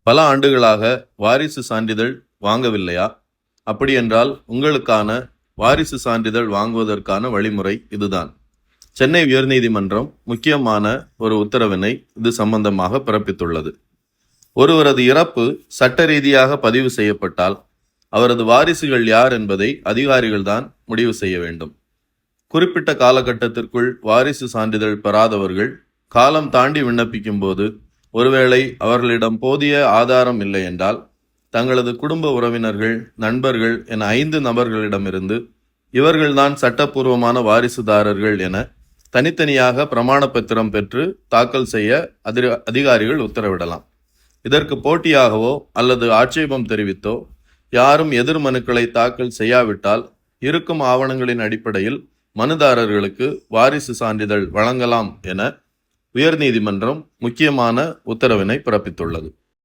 பல ஆண்டுகளாக வாரிசு சான்றிதழ் வாங்கவில்லையா? அப்படியென்றால் உங்களுக்கான வாரிசு சான்றிதழ் வாங்குவதற்கான வழிமுறை இதுதான். சென்னை உயர்நீதிமன்றம் முக்கியமான ஒரு உத்தரவினை இது சம்பந்தமாக பிறப்பித்துள்ளது. ஒருவரது இறப்பு சட்ட ரீதியாக பதிவு செய்யப்பட்டால் அவரது வாரிசுகள் யார் என்பதை அதிகாரிகள்தான் முடிவு செய்ய வேண்டும். குறிப்பிட்ட காலகட்டத்திற்குள் வாரிசு சான்றிதழ் பெறாதவர்கள் காலம் தாண்டி விண்ணப்பிக்கும் போது ஒருவேளை அவர்களிடம் போதிய ஆதாரம் இல்லை என்றால் தங்களது குடும்ப உறவினர்கள், நண்பர்கள் என 5 நபர்களிடமிருந்து இவர்கள்தான் சட்டப்பூர்வமான வாரிசுதாரர்கள் என தனித்தனியாக பிரமாண பத்திரம் பெற்று தாக்கல் செய்ய அதிகாரிகள் உத்தரவிடலாம். இதற்கு போட்டியாகவோ அல்லது ஆட்சேபம் தெரிவித்தோ யாரும் எதிர் மனுக்களை தாக்கல் செய்யாவிட்டால் இருக்கும் ஆவணங்களின் அடிப்படையில் மனுதாரர்களுக்கு வாரிசு சான்றிதழ் வழங்கலாம் என உயர்நீதிமன்றம் முக்கியமான உத்தரவினை பிறப்பித்துள்ளது.